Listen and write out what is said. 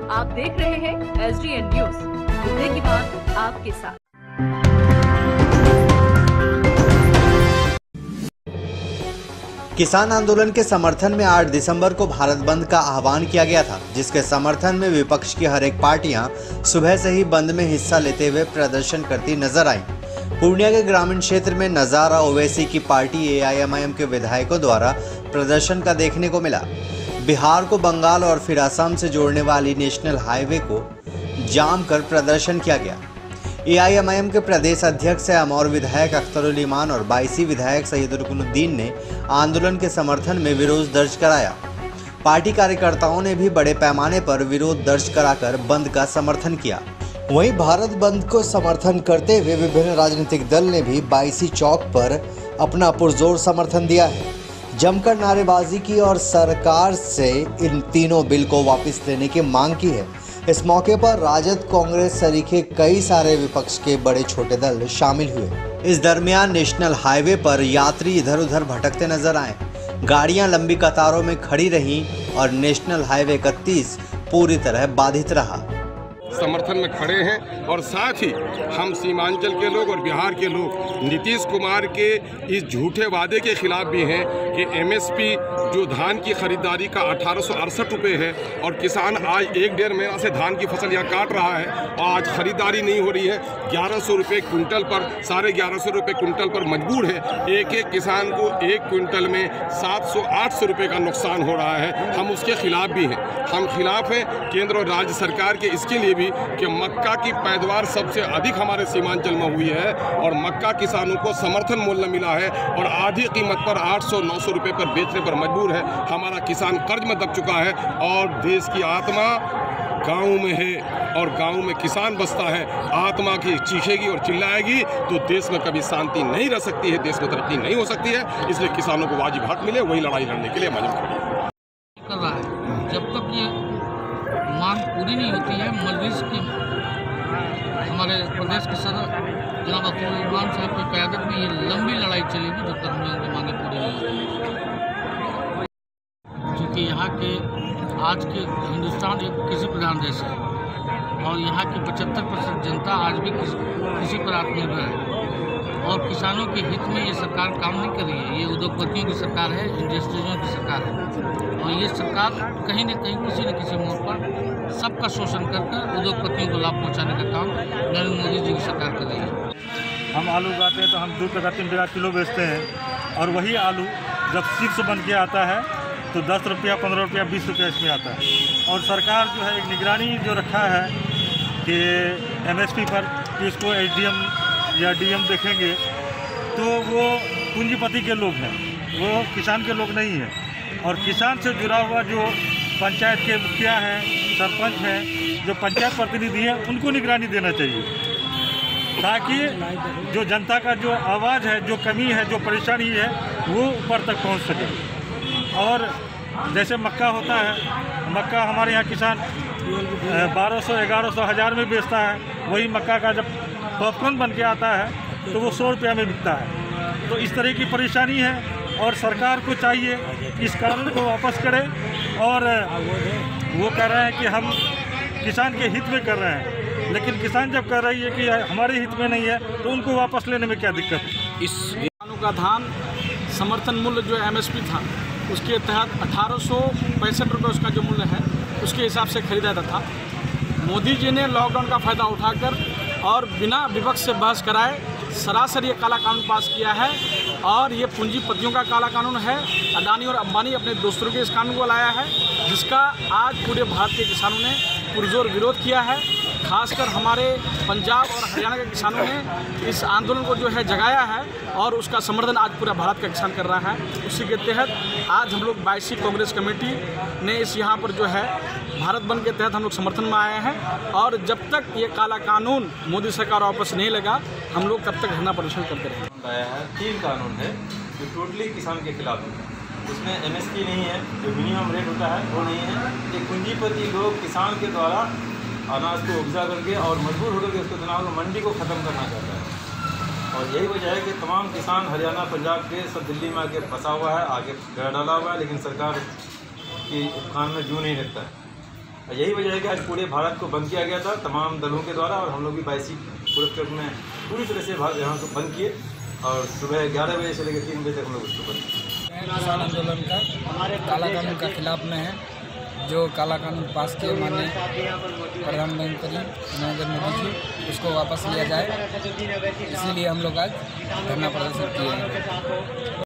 आप देख रहे हैं SDN न्यूज, मुद्दे की बात आपके साथ। किसान आंदोलन के समर्थन में 8 दिसंबर को भारत बंद का आह्वान किया गया था, जिसके समर्थन में विपक्ष की हर एक पार्टियां सुबह से ही बंद में हिस्सा लेते हुए प्रदर्शन करती नजर आईं। पूर्णिया के ग्रामीण क्षेत्र में नजारा ओवैसी की पार्टी AIMIM के विधायकों द्वारा प्रदर्शन का देखने को मिला। बिहार को बंगाल और फिर असम से जोड़ने वाली नेशनल हाईवे को जाम कर प्रदर्शन किया गया। AIMIM के प्रदेश अध्यक्ष अमौर विधायक अख्तरुल ईमान और 22 विधायक सैयद रुकनुद्दीन ने आंदोलन के समर्थन में विरोध दर्ज कराया। पार्टी कार्यकर्ताओं ने भी बड़े पैमाने पर विरोध दर्ज कराकर बंद का समर्थन किया। वहीं भारत बंद को समर्थन करते हुए विभिन्न राजनीतिक दल ने भी 22 चौक पर अपना पुरजोर समर्थन दिया है, जमकर नारेबाजी की और सरकार से इन तीनों बिल को वापस लेने की मांग की है। इस मौके पर राजद, कांग्रेस सरीखे कई सारे विपक्ष के बड़े छोटे दल शामिल हुए। इस दरमियान नेशनल हाईवे पर यात्री इधर उधर भटकते नजर आए। गाड़ियां लंबी कतारों में खड़ी रहीं और नेशनल हाईवे 31 पूरी तरह बाधित रहा। समर्थन में खड़े हैं और साथ ही हम सीमांचल के लोग और बिहार के लोग नीतीश कुमार के इस झूठे वादे के खिलाफ भी हैं कि MSP जो धान की खरीदारी का 1868 रुपये है और किसान आज 1-1.5 महीना से धान की फसल यहाँ काट रहा है और आज खरीदारी नहीं हो रही है। 1100 रुपये कुंटल पर, 1150 रुपये कुंटल पर मजबूर है। एक एक किसान को 1 क्विंटल में 700-800 रुपये का नुकसान हो रहा है। हम उसके खिलाफ भी हैं। हम खिलाफ हैं केंद्र और राज्य सरकार के इसके लिए भी कि मक्का की पैदावार सबसे अधिक हमारे सीमांचल में हुई है और मक्का किसानों को समर्थन मूल्य मिला है और आधी कीमत पर 800-900 रुपये पर बेचने पर मजबूर है। हमारा किसान कर्ज में दब चुका है और देश की आत्मा गाँव में है और गाँव में किसान बसता है। आत्मा की चीखेगी और चिल्लाएगी तो देश में कभी शांति नहीं रह सकती है, देश में तरक्की नहीं हो सकती है। इसलिए किसानों को वाजिब हक मिले, वही लड़ाई लड़ने के लिए मजबूर कर रहा है। जब तक ये मांग पूरी नहीं होती है, मजलिस के हमारे प्रदेश के सदर जनाब अख्तरुल ईमान साहब की क़यादत में ये लंबी लड़ाई चलेगी जब तक हम लोगों की मांगें पूरी नहीं होती। क्योंकि यहाँ के आज के हिंदुस्तान एक कृषि प्रधान देश है और यहाँ की 75% जनता आज भी कृषि पर आत्मनिर्भर है और किसानों के हित में ये सरकार काम नहीं कर रही है। ये उद्योगपतियों की सरकार है, इंडस्ट्रियों की सरकार है और ये सरकार कहीं न कहीं किसी न किसी मोड़ पर सबका शोषण कर उद्योगपतियों को लाभ पहुंचाने का काम नरेंद्र मोदी जी की सरकार कर रही है। हम आलू उगाते हैं तो हम 2 टका 3 टका किलो बेचते हैं और वही आलू जब चिप्स बन के आता है तो 10 रुपया, 15 रुपया, 20 रुपया इसमें आता है। और सरकार जो है एक निगरानी जो रखा है कि MSP पर कि इसको SDM या DM देखेंगे तो वो पूंजीपति के लोग हैं, वो किसान के लोग नहीं हैं। और किसान से जुड़ा हुआ जो पंचायत के मुखिया हैं, सरपंच हैं, जो पंचायत प्रतिनिधि हैं, उनको निगरानी देना चाहिए ताकि जो जनता का जो आवाज़ है, जो कमी है, जो परेशानी है, वो ऊपर तक पहुंच सके। और जैसे मक्का होता है, मक्का हमारे यहाँ किसान 1200, 1100, 1000 में बेचता है। वही मक्का का जब पॉपकॉर्न बन के आता है तो वो 100 रुपया में बिकता है। तो इस तरह की परेशानी है और सरकार को चाहिए इस कानून को वापस करे। और वो कह रहे हैं कि हम किसान के हित में कर रहे हैं, लेकिन किसान जब कह रही है कि हमारे हित में नहीं है तो उनको वापस लेने में क्या दिक्कत है। इस किसानों का धान समर्थन मूल्य जो MSP था उसके तहत 1865 रुपये उसका जो मूल्य है उसके हिसाब से खरीदा जाता था। मोदी जी ने लॉकडाउन का फ़ायदा उठाकर और बिना विपक्ष से बहस कराए सरासर ये काला कानून पास किया है और ये पूंजीपतियों का काला कानून है। अडानी और अंबानी अपने दोस्तों के इस कानून को लाया है जिसका आज पूरे भारत के किसानों ने पुरजोर विरोध किया है। खासकर हमारे पंजाब और हरियाणा के किसानों ने इस आंदोलन को जो है जगाया है और उसका समर्थन आज पूरा भारत का किसान कर रहा है। उसी के तहत आज हम लोग 22 कांग्रेस कमेटी ने इस यहाँ पर जो है भारत बंद के तहत हम लोग समर्थन में आए हैं और जब तक ये काला कानून मोदी सरकार वापस नहीं लगा हम लोग तब तक धरना प्रदर्शन करते रहेंगे। आया है 3 कानून है जो टोटली किसान के खिलाफ है। उसमें MSP नहीं है, जो मिनिमम रेट होता है वो नहीं है। ये पूंजीपति लोग किसान के द्वारा अनाज को उपजा करके और मजबूर होकर के उसको चुनाव मंडी को ख़त्म करना चाहता है। और यही वजह है कि तमाम किसान हरियाणा पंजाब के सब दिल्ली में आके फंसा हुआ है, आगे पैर डाला हुआ है, लेकिन सरकार कि कान में जू नहीं लगता है। और यही वजह है कि आज पूरे भारत को बंद किया गया था तमाम दलों के द्वारा, और हम लोग भी 22 पूरे ट्रक में पूरी तरह से यहाँ को बंद किए और सुबह 11 बजे से लेकर 3 बजे तक हम लोग उसको बंद किए। किसान आंदोलन का काला कानून का खिलाफ में है, जो काला कानून पास किए माननीय प्रधानमंत्री नरेंद्र मोदी जी, उसको वापस लिया जाए, इसीलिए हम लोग आज धरना प्रदर्शन किए हैं।